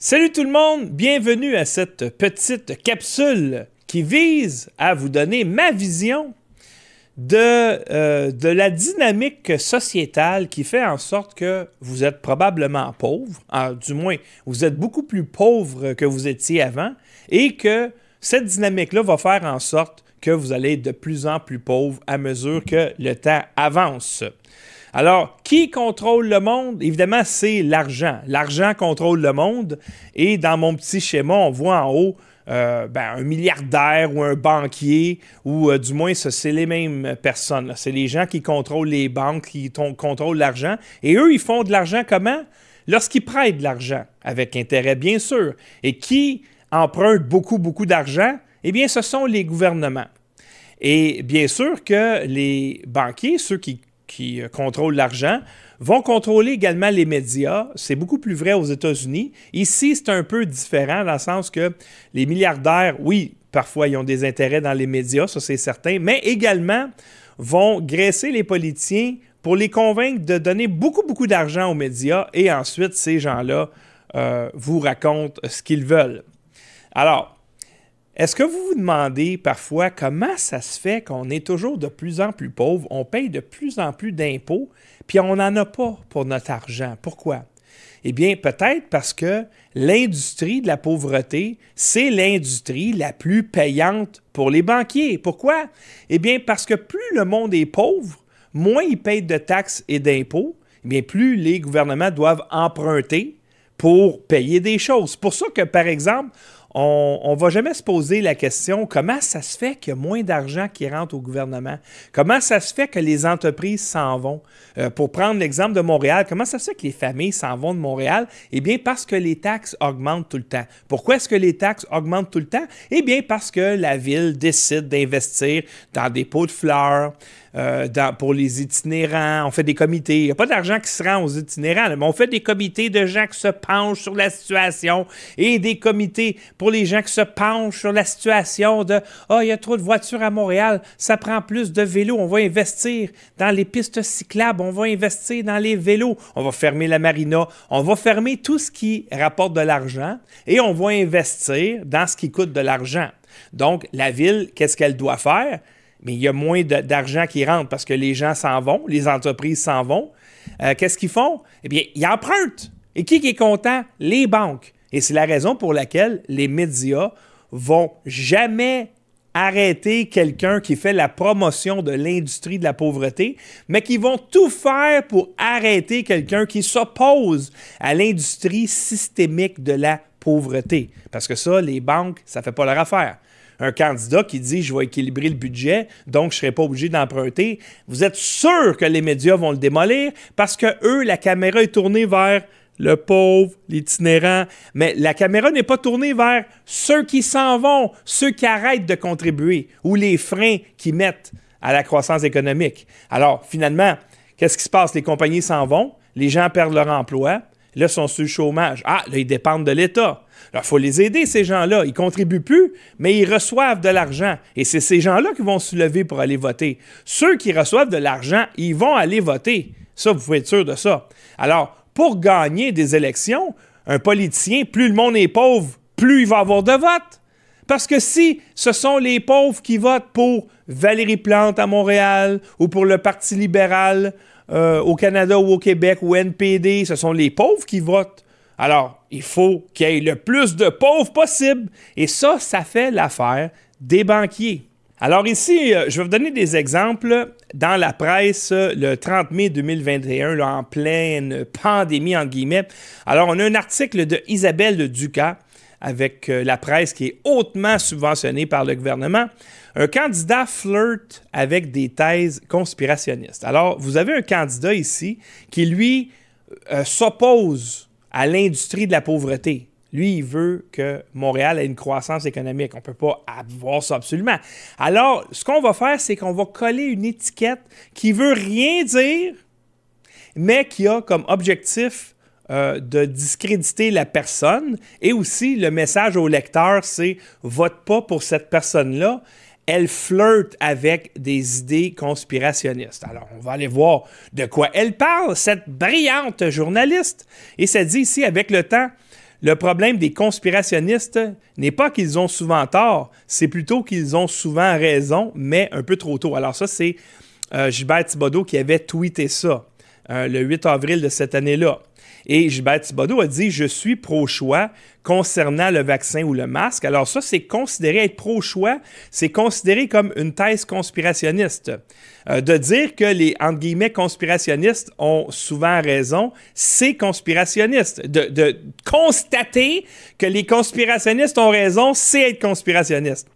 Salut tout le monde, bienvenue à cette petite capsule qui vise à vous donner ma vision de la dynamique sociétale qui fait en sorte que vous êtes probablement pauvre, du moins vous êtes beaucoup plus pauvre que vous étiez avant, et que cette dynamique-là va faire en sorte que vous allez être de plus en plus pauvre à mesure que le temps avance. Alors, qui contrôle le monde? Évidemment, c'est l'argent. L'argent contrôle le monde. Et dans mon petit schéma, on voit en haut un milliardaire ou un banquier, ou du moins, c'est les mêmes personnes. C'est les gens qui contrôlent les banques, qui contrôlent l'argent. Et eux, ils font de l'argent comment? Lorsqu'ils prêtent de l'argent, avec intérêt, bien sûr. Et qui empruntent beaucoup, beaucoup d'argent? Eh bien, ce sont les gouvernements. Et bien sûr que les banquiers, ceux qui contrôlent l'argent, vont contrôler également les médias. C'est beaucoup plus vrai aux États-Unis. Ici, c'est un peu différent dans le sens que les milliardaires, oui, parfois, ils ont des intérêts dans les médias, ça c'est certain, mais également vont graisser les politiciens pour les convaincre de donner beaucoup, beaucoup d'argent aux médias et ensuite, ces gens-là vous racontent ce qu'ils veulent. Alors, est-ce que vous vous demandez parfois comment ça se fait qu'on est toujours de plus en plus pauvre, on paye de plus en plus d'impôts, puis on n'en a pas pour notre argent? Pourquoi? Eh bien, peut-être parce que l'industrie de la pauvreté, c'est l'industrie la plus payante pour les banquiers. Pourquoi? Eh bien, parce que plus le monde est pauvre, moins il paye de taxes et d'impôts, eh bien, plus les gouvernements doivent emprunter pour payer des choses. C'est pour ça que, par exemple, on ne va jamais se poser la question comment ça se fait qu'il y a moins d'argent qui rentre au gouvernement? Comment ça se fait que les entreprises s'en vont? Pour prendre l'exemple de Montréal, comment ça se fait que les familles s'en vont de Montréal? Eh bien, parce que les taxes augmentent tout le temps. Pourquoi est-ce que les taxes augmentent tout le temps? Eh bien, parce que la ville décide d'investir dans des pots de fleurs, pour les itinérants. On fait des comités. Il n'y a pas d'argent qui se rend aux itinérants, là, mais on fait des comités de gens qui se penchent sur la situation et des comités pour les gens qui se penchent sur la situation de « Ah, il y a trop de voitures à Montréal, ça prend plus de vélos, on va investir dans les pistes cyclables, on va investir dans les vélos, on va fermer la marina, on va fermer tout ce qui rapporte de l'argent et on va investir dans ce qui coûte de l'argent. » Donc, la ville, qu'est-ce qu'elle doit faire? Mais il y a moins d'argent qui rentre parce que les gens s'en vont, les entreprises s'en vont. Qu'est-ce qu'ils font? Eh bien, ils empruntent. Et qui est content? Les banques. Et c'est la raison pour laquelle les médias vont jamais arrêter quelqu'un qui fait la promotion de l'industrie de la pauvreté, mais qui vont tout faire pour arrêter quelqu'un qui s'oppose à l'industrie systémique de la pauvreté. Parce que ça, les banques, ça ne fait pas leur affaire. Un candidat qui dit « je vais équilibrer le budget, donc je ne serai pas obligé d'emprunter », vous êtes sûr que les médias vont le démolir parce que eux, la caméra est tournée vers le pauvre, l'itinérant, mais la caméra n'est pas tournée vers ceux qui s'en vont, ceux qui arrêtent de contribuer ou les freins qu'ils mettent à la croissance économique. Alors, finalement, qu'est-ce qui se passe? Les compagnies s'en vont, les gens perdent leur emploi, là, ils sont sur le chômage. Ah, là, ils dépendent de l'État. Alors, il faut les aider, ces gens-là. Ils ne contribuent plus, mais ils reçoivent de l'argent. Et c'est ces gens-là qui vont se lever pour aller voter. Ceux qui reçoivent de l'argent, ils vont aller voter. Ça, vous pouvez être sûr de ça. Alors, pour gagner des élections, un politicien, plus le monde est pauvre, plus il va avoir de votes. Parce que si ce sont les pauvres qui votent pour Valérie Plante à Montréal ou pour le Parti libéral au Canada ou au Québec ou NPD, ce sont les pauvres qui votent. Alors, il faut qu'il y ait le plus de pauvres possible. Et ça fait l'affaire des banquiers. Alors ici, je vais vous donner des exemples dans la presse le 30 mai 2021, là, en pleine pandémie, entre guillemets. Alors, on a un article de Isabelle Ducas avec la presse qui est hautement subventionnée par le gouvernement. Un candidat flirte avec des thèses conspirationnistes. Alors, vous avez un candidat ici qui, lui, s'oppose à l'industrie de la pauvreté. Lui, il veut que Montréal ait une croissance économique. On ne peut pas avoir ça absolument. Alors, ce qu'on va faire, c'est qu'on va coller une étiquette qui ne veut rien dire, mais qui a comme objectif de discréditer la personne. Et aussi, le message au lecteur, c'est « vote pas pour cette personne-là ». Elle flirte avec des idées conspirationnistes. Alors, on va aller voir de quoi elle parle, cette brillante journaliste. Et ça dit ici, avec le temps, le problème des conspirationnistes n'est pas qu'ils ont souvent tort, c'est plutôt qu'ils ont souvent raison, mais un peu trop tôt. Alors ça, c'est Gilbert Thibodeau qui avait tweeté ça le 8 avril de cette année-là. Et Gilbert Thibodeau a dit « Je suis pro-choix concernant le vaccin ou le masque ». Alors ça, c'est considéré être pro-choix, c'est considéré comme une thèse conspirationniste. De dire que les, entre guillemets, conspirationnistes ont souvent raison, c'est conspirationniste. De constater que les conspirationnistes ont raison, c'est être conspirationniste.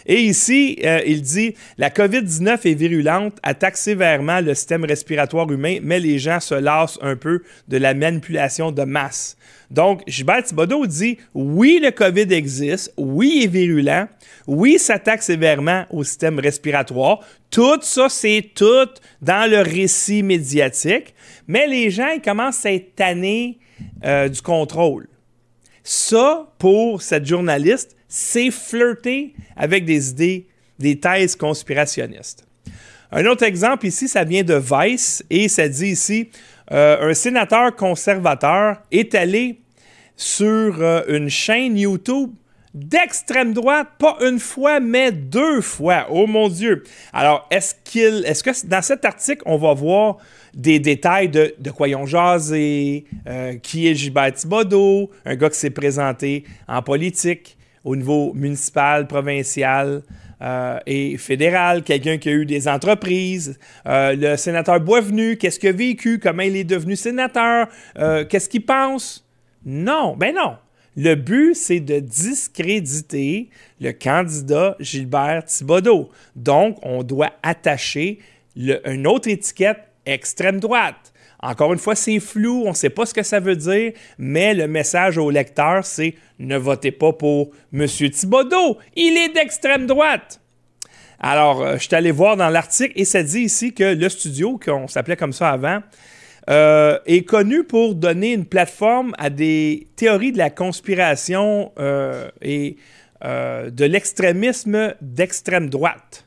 Et ici, il dit « La COVID-19 est virulente, attaque sévèrement le système respiratoire humain, mais les gens se lassent un peu de la manipulation de masse. » Donc, Gilbert Thibodeau dit « Oui, le COVID existe, oui, il est virulent, oui, ça attaque sévèrement au système respiratoire. Tout ça, c'est tout dans le récit médiatique, mais les gens, ils commencent à être tannés du contrôle. » Ça, pour cette journaliste, c'est flirter avec des idées, des thèses conspirationnistes. Un autre exemple ici, ça vient de Vice et ça dit ici un sénateur conservateur est allé sur une chaîne YouTube d'extrême droite, pas une fois, mais 2 fois. Oh mon Dieu! Alors, est-ce que dans cet article, on va voir des détails de quoi ils ont jasé, qui est Gilbert Thibodeau, un gars qui s'est présenté en politique au niveau municipal, provincial et fédéral, quelqu'un qui a eu des entreprises, le sénateur Boisvenu, qu'est-ce qu'il a vécu, comment il est devenu sénateur, qu'est-ce qu'il pense? Non, ben non. Le but, c'est de discréditer le candidat Gilbert Thibodeau. Donc, on doit attacher une autre étiquette extrême droite. Encore une fois, c'est flou, on ne sait pas ce que ça veut dire, mais le message au lecteur, c'est « Ne votez pas pour M. Thibodeau, il est d'extrême droite ». Alors, je suis allé voir dans l'article et ça dit ici que le studio, qu'on s'appelait comme ça avant, est connu pour donner une plateforme à des théories de la conspiration et de l'extrémisme d'extrême droite.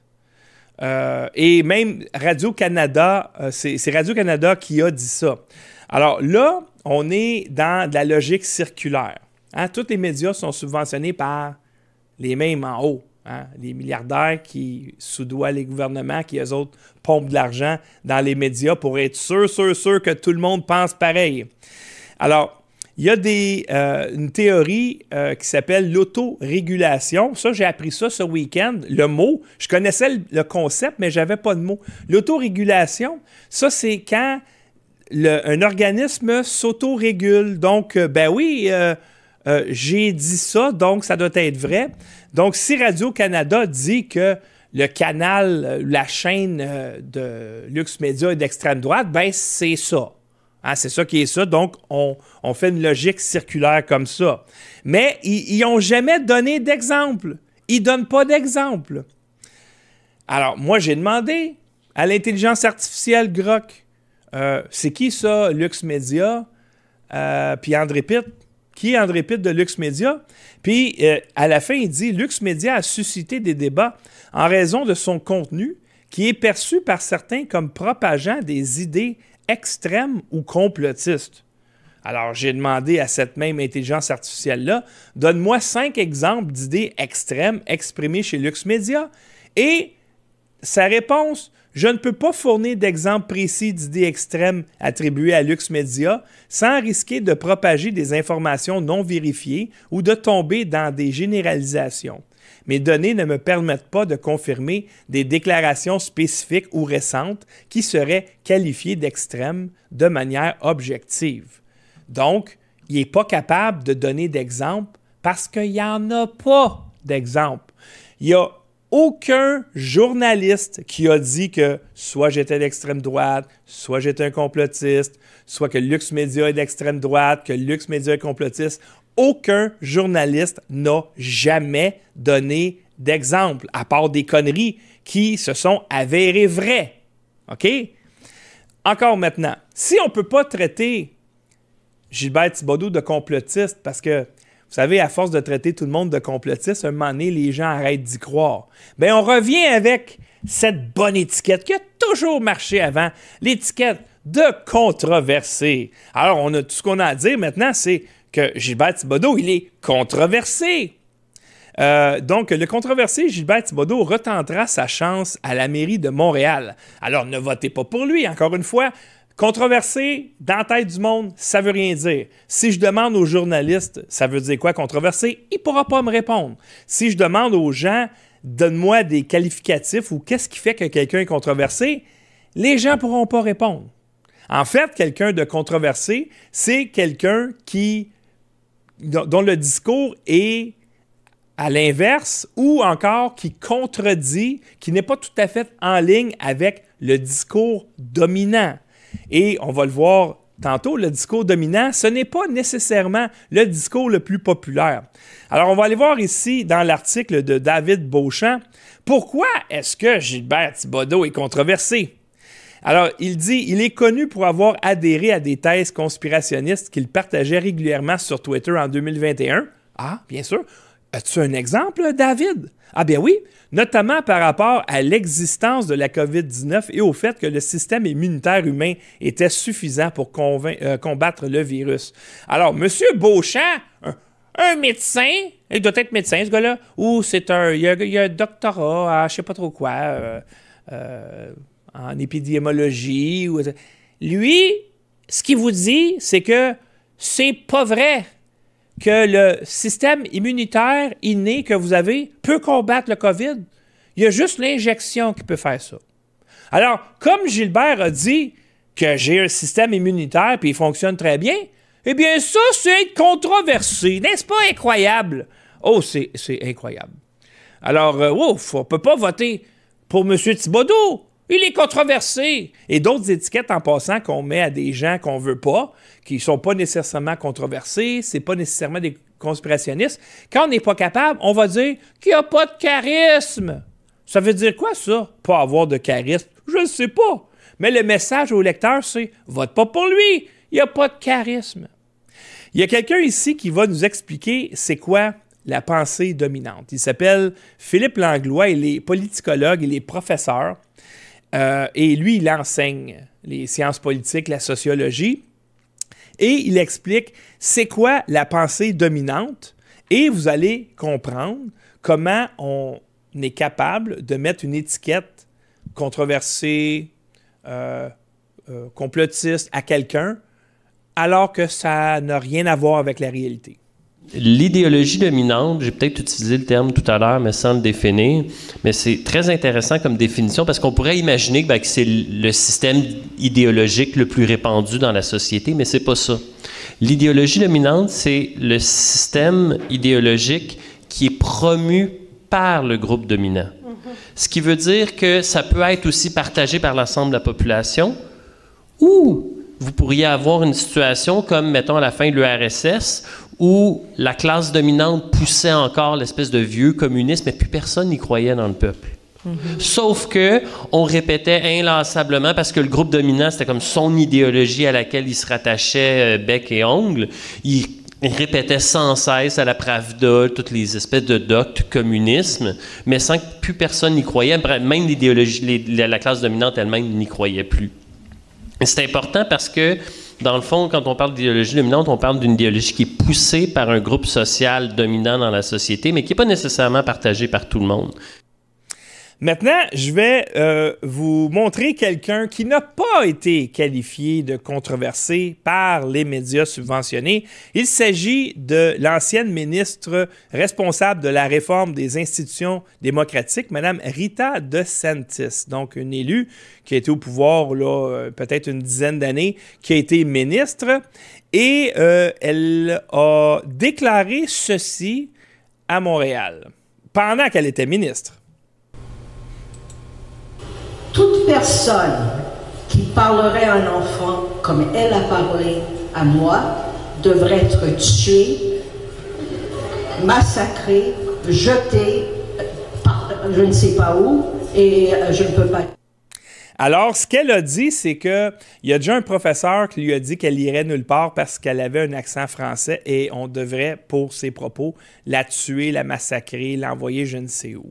Et même Radio-Canada, c'est Radio-Canada qui a dit ça. Alors là, on est dans de la logique circulaire. Hein? Tous les médias sont subventionnés par les mêmes en haut. Hein? Les milliardaires qui soudoient les gouvernements, qui eux autres pompent de l'argent dans les médias pour être sûr que tout le monde pense pareil. Alors, il y a une théorie qui s'appelle l'autorégulation. Ça, j'ai appris ça ce week-end. Le mot, je connaissais le concept, mais je n'avais pas de mot. L'autorégulation, ça, c'est quand un organisme s'autorégule. Donc, ben oui, j'ai dit ça, donc ça doit être vrai. Donc, si Radio-Canada dit que le canal, la chaîne de Lux Media est d'extrême droite, ben c'est ça. Hein, c'est ça qui est ça. Donc, on fait une logique circulaire comme ça. Mais ils n'ont jamais donné d'exemple. Ils ne donnent pas d'exemple. Alors, moi, j'ai demandé à l'intelligence artificielle Grok, c'est qui ça, Lux Media? Puis André Pitt. Qui est André Pitt de Lux Media? Puis, à la fin, il dit « Lux Media a suscité des débats en raison de son contenu qui est perçu par certains comme propageant des idées extrêmes ou complotistes. » Alors, j'ai demandé à cette même intelligence artificielle-là, donne-moi 5 exemples d'idées extrêmes exprimées chez Lux Media. Et sa réponse, je ne peux pas fournir d'exemples précis d'idées extrêmes attribuées à Lux Media sans risquer de propager des informations non vérifiées ou de tomber dans des généralisations. Mes données ne me permettent pas de confirmer des déclarations spécifiques ou récentes qui seraient qualifiées d'extrêmes de manière objective. Donc, il n'est pas capable de donner d'exemples parce qu'il n'y en a pas d'exemples. Il n'y a aucun journaliste qui a dit que soit j'étais d'extrême droite, soit j'étais un complotiste, soit que Lux Media est d'extrême droite, que Lux Media est complotiste. Aucun journaliste n'a jamais donné d'exemple, à part des conneries qui se sont avérées vraies. OK? Encore maintenant, si on ne peut pas traiter Gilbert Thibodeau de complotiste parce que vous savez, à force de traiter tout le monde de complotiste, à un moment donné, les gens arrêtent d'y croire. Bien, on revient avec cette bonne étiquette qui a toujours marché avant, l'étiquette de controversé. Alors, tout ce qu'on a à dire maintenant, c'est que Gilbert Thibodeau, il est controversé. Donc, le controversé Gilbert Thibodeau retentera sa chance à la mairie de Montréal. Alors, ne votez pas pour lui. Encore une fois, controversé, dans la tête du monde, ça veut rien dire. Si je demande aux journalistes, ça veut dire quoi controversé? Il ne pourra pas me répondre. Si je demande aux gens, donne-moi des qualificatifs ou qu'est-ce qui fait que quelqu'un est controversé, les gens ne pourront pas répondre. En fait, quelqu'un de controversé, c'est quelqu'un dont le discours est à l'inverse ou encore qui contredit, qui n'est pas tout à fait en ligne avec le discours dominant. Et on va le voir tantôt, le discours dominant, ce n'est pas nécessairement le discours le plus populaire. Alors, on va aller voir ici dans l'article de David Beauchamp, pourquoi est-ce que Gilbert Thibodeau est controversé? Alors, il dit, il est connu pour avoir adhéré à des thèses conspirationnistes qu'il partageait régulièrement sur Twitter en 2021. Ah, bien sûr. As-tu un exemple, David? Ah bien oui, notamment par rapport à l'existence de la COVID-19 et au fait que le système immunitaire humain était suffisant pour combattre le virus. Alors, M. Beauchamp, un médecin, il doit être médecin, ce gars-là, ou il y a un doctorat, je ne sais pas trop quoi, en épidémiologie. Lui, ce qu'il vous dit, c'est que c'est pas vrai que le système immunitaire inné que vous avez peut combattre le COVID. Il y a juste l'injection qui peut faire ça. Alors, comme Gilbert a dit que j'ai un système immunitaire et il fonctionne très bien, eh bien ça, c'est controversé. N'est-ce pas incroyable? Oh, c'est incroyable. Alors, on ne peut pas voter pour M. Thibodeau. Il est controversé. Et d'autres étiquettes en passant qu'on met à des gens qu'on veut pas, qui ne sont pas nécessairement controversés, c'est pas nécessairement des conspirationnistes. Quand on n'est pas capable, on va dire qu'il n'y a pas de charisme. Ça veut dire quoi, ça? Pas avoir de charisme? Je ne sais pas. Mais le message au lecteur, c'est « Vote pas pour lui, il n'y a pas de charisme. » Il y a quelqu'un ici qui va nous expliquer c'est quoi la pensée dominante. Il s'appelle Philippe Langlois, il est politicologue, il est professeur. Et lui, il enseigne les sciences politiques, la sociologie, et il explique c'est quoi la pensée dominante, et vous allez comprendre comment on est capable de mettre une étiquette controversée, complotiste à quelqu'un, alors que ça n'a rien à voir avec la réalité. L'idéologie dominante, j'ai peut-être utilisé le terme tout à l'heure, mais sans le définir, mais c'est très intéressant comme définition parce qu'on pourrait imaginer que c'est le système idéologique le plus répandu dans la société, mais c'est pas ça. L'idéologie dominante, c'est le système idéologique qui est promu par le groupe dominant. Ce qui veut dire que ça peut être aussi partagé par l'ensemble de la population ou vous pourriez avoir une situation comme, mettons, à la fin de l'URSS, où la classe dominante poussait encore l'espèce de vieux communisme, mais plus personne n'y croyait dans le peuple. Sauf que on répétait inlassablement, parce que le groupe dominant, c'était comme son idéologie à laquelle il se rattachait bec et ongle, il répétait sans cesse à la Pravda toutes les espèces de doctes communisme, mais sans que plus personne n'y croyait, même l'idéologie, la classe dominante elle-même n'y croyait plus. Et c'est important parce que, dans le fond, quand on parle d'idéologie dominante, on parle d'une idéologie qui est poussée par un groupe social dominant dans la société, mais qui n'est pas nécessairement partagée par tout le monde. Maintenant, je vais vous montrer quelqu'un qui n'a pas été qualifié de controversé par les médias subventionnés. Il s'agit de l'ancienne ministre responsable de la réforme des institutions démocratiques, Mme Rita DeSantis, donc une élue qui a été au pouvoir là, peut-être une dizaine d'années, qui a été ministre, et elle a déclaré ceci à Montréal, pendant qu'elle était ministre. Toute personne qui parlerait à un enfant comme elle a parlé à moi devrait être tuée, massacrée, jetée, je ne sais pas où, et je ne peux pas. Alors, ce qu'elle a dit, c'est qu'il y a déjà un professeur qui lui a dit qu'elle irait nulle part parce qu'elle avait un accent français et on devrait, pour ses propos, la tuer, la massacrer, l'envoyer je ne sais où.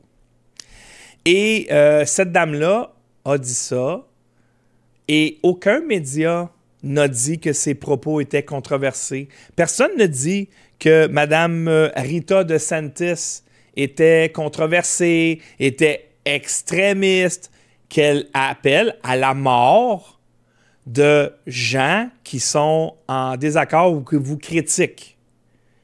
Et cette dame-là a dit ça et aucun média n'a dit que ses propos étaient controversés. Personne ne dit que Mme Rita DeSantis était controversée, était extrémiste, qu'elle appelle à la mort de gens qui sont en désaccord ou qui vous critiquent.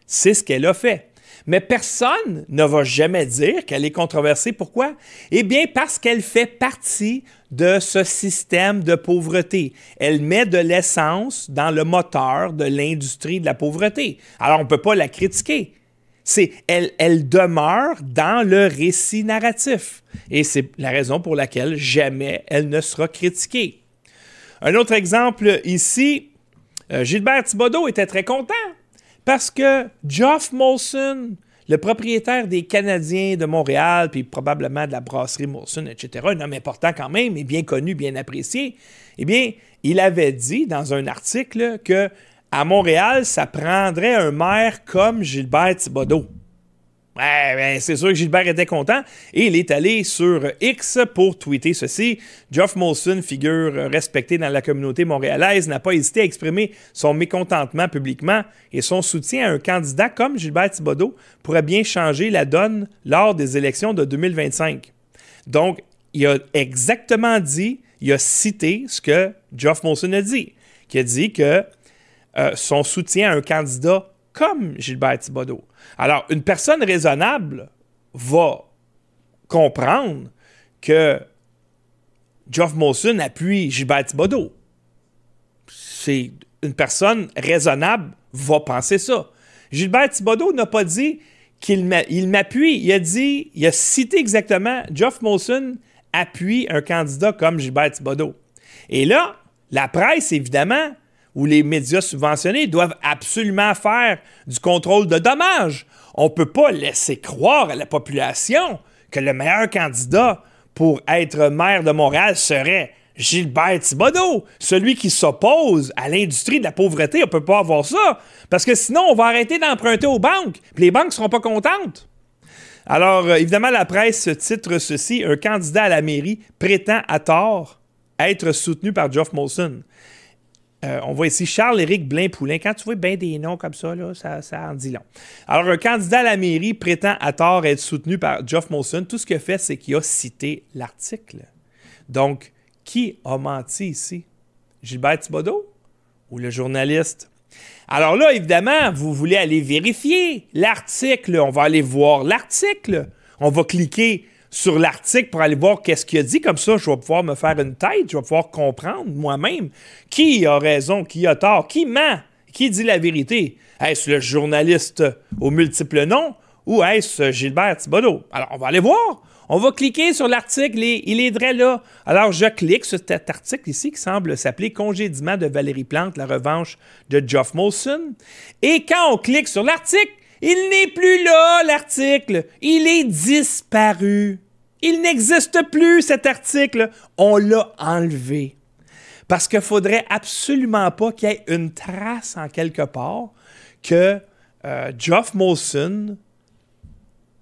C'est ce qu'elle a fait. Mais personne ne va jamais dire qu'elle est controversée. Pourquoi? Eh bien, parce qu'elle fait partie de ce système de pauvreté. Elle met de l'essence dans le moteur de l'industrie de la pauvreté. Alors, on ne peut pas la critiquer. Elle demeure dans le récit narratif. Et c'est la raison pour laquelle jamais elle ne sera critiquée. Un autre exemple ici, Gilbert Thibodeau était très content parce que Geoff Molson, le propriétaire des Canadiens de Montréal, puis probablement de la brasserie Molson, etc., un homme important quand même et bien connu, bien apprécié, eh bien, il avait dit dans un article que à Montréal, ça prendrait un maire comme Gilbert Thibodeau. Ouais, c'est sûr que Gilbert était content et il est allé sur X pour tweeter ceci. Geoff Molson, figure respectée dans la communauté montréalaise, n'a pas hésité à exprimer son mécontentement publiquement et son soutien à un candidat comme Gilbert Thibodeau pourrait bien changer la donne lors des élections de 2025. Donc, il a exactement dit, il a cité ce que Geoff Molson a dit, qui a dit que son soutien à un candidat comme Gilbert Thibodeau. Alors, une personne raisonnable va comprendre que Geoff Molson appuie Gilbert Thibodeau. C'est une personne raisonnable va penser ça. Gilbert Thibodeau n'a pas dit qu'il m'appuie. Il a cité exactement Geoff Molson appuie un candidat comme Gilbert Thibodeau. Et là, la presse, évidemment, où les médias subventionnés doivent absolument faire du contrôle de dommages. On ne peut pas laisser croire à la population que le meilleur candidat pour être maire de Montréal serait Gilbert Thibodeau, celui qui s'oppose à l'industrie de la pauvreté. On ne peut pas avoir ça, parce que sinon, on va arrêter d'emprunter aux banques, puis les banques ne seront pas contentes. Alors, évidemment, la presse titre ceci, « Un candidat à la mairie prétend à tort être soutenu par Geoff Molson ». On voit ici Charles-Éric Blain-Poulin. Quand tu vois bien des noms comme ça, là, ça en dit long. Alors, un candidat à la mairie prétend à tort être soutenu par Geoff Molson. Tout ce qu'il a fait, c'est qu'il a cité l'article. Donc, qui a menti ici? Gilbert Thibodeau ou le journaliste? Alors là, évidemment, vous voulez aller vérifier l'article. On va aller voir l'article. On va cliquer sur l'article pour aller voir qu'est-ce qu'il a dit. Comme ça, je vais pouvoir me faire une tête, je vais pouvoir comprendre moi-même qui a raison, qui a tort, qui ment, qui dit la vérité. Est-ce le journaliste aux multiples noms ou est-ce Gilbert Thibodeau? Alors, on va aller voir. On va cliquer sur l'article et il est vrai là. Alors, je clique sur cet article ici qui semble s'appeler « Congédiement de Valérie Plante, la revanche de Geoff Molson ». Et quand on clique sur l'article, il n'est plus là, l'article. Il est disparu. Il n'existe plus, cet article. On l'a enlevé. Parce qu'il ne faudrait absolument pas qu'il y ait une trace en quelque part que Geoff Molson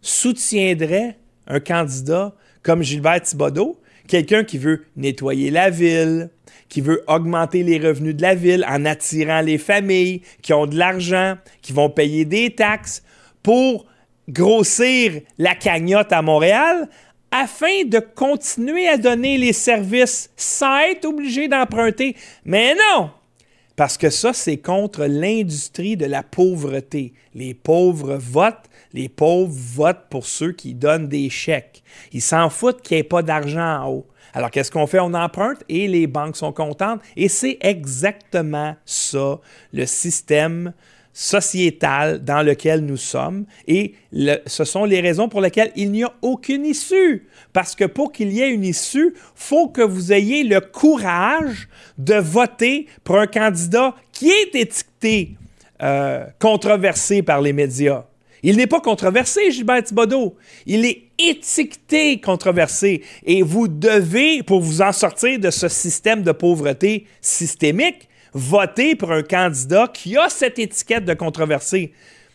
soutiendrait un candidat comme Gilbert Thibodeau, quelqu'un qui veut nettoyer la ville, qui veut augmenter les revenus de la ville en attirant les familles qui ont de l'argent, qui vont payer des taxes pour grossir la cagnotte à Montréal afin de continuer à donner les services sans être obligé d'emprunter. Mais non! Parce que ça, c'est contre l'industrie de la pauvreté. Les pauvres votent pour ceux qui donnent des chèques. Ils s'en foutent qu'il n'y ait pas d'argent en haut. Alors, qu'est-ce qu'on fait? On emprunte et les banques sont contentes. Et c'est exactement ça, le système sociétal dans lequel nous sommes. Et ce sont les raisons pour lesquelles il n'y a aucune issue. Parce que pour qu'il y ait une issue, il faut que vous ayez le courage de voter pour un candidat qui est étiqueté controversé par les médias. Il n'est pas controversé, Gilbert Thibodeau. Il est étiqueté controversé. Et vous devez, pour vous en sortir de ce système de pauvreté systémique, voter pour un candidat qui a cette étiquette de controversé.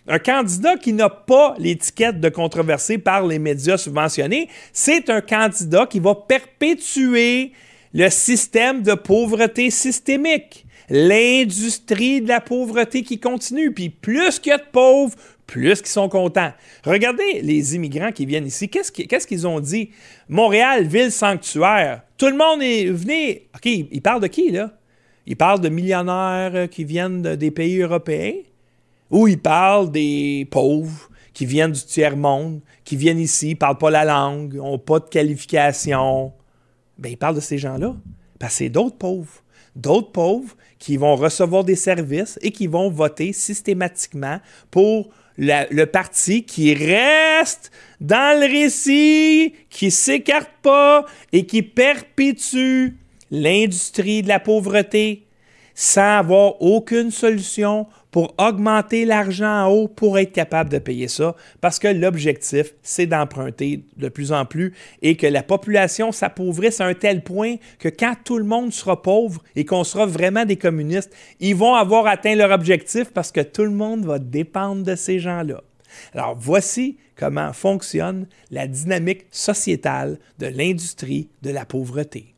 Un candidat qui n'a pas l'étiquette de controversé par les médias subventionnés, c'est un candidat qui va perpétuer le système de pauvreté systémique. L'industrie de la pauvreté qui continue. Puis plus qu'il y a de pauvres, plus qu'ils sont contents. Regardez les immigrants qui viennent ici. Qu'est-ce qu'ils ont dit? Montréal, ville sanctuaire. Tout le monde est venu. OK, ils parlent de qui, là? Ils parlent de millionnaires qui viennent des pays européens? Ou ils parlent des pauvres qui viennent du tiers-monde, qui viennent ici, ne parlent pas la langue, n'ont pas de qualification? Bien, ils parlent de ces gens-là. Parce que c'est d'autres pauvres qui vont recevoir des services et qui vont voter systématiquement pour le parti qui reste dans le récit, qui ne s'écarte pas et qui perpétue l'industrie de la pauvreté sans avoir aucune solution pour augmenter l'argent en haut pour être capable de payer ça, parce que l'objectif, c'est d'emprunter de plus en plus et que la population s'appauvrisse à un tel point que quand tout le monde sera pauvre et qu'on sera vraiment des communistes, ils vont avoir atteint leur objectif parce que tout le monde va dépendre de ces gens-là. Alors, voici comment fonctionne la dynamique sociétale de l'industrie de la pauvreté.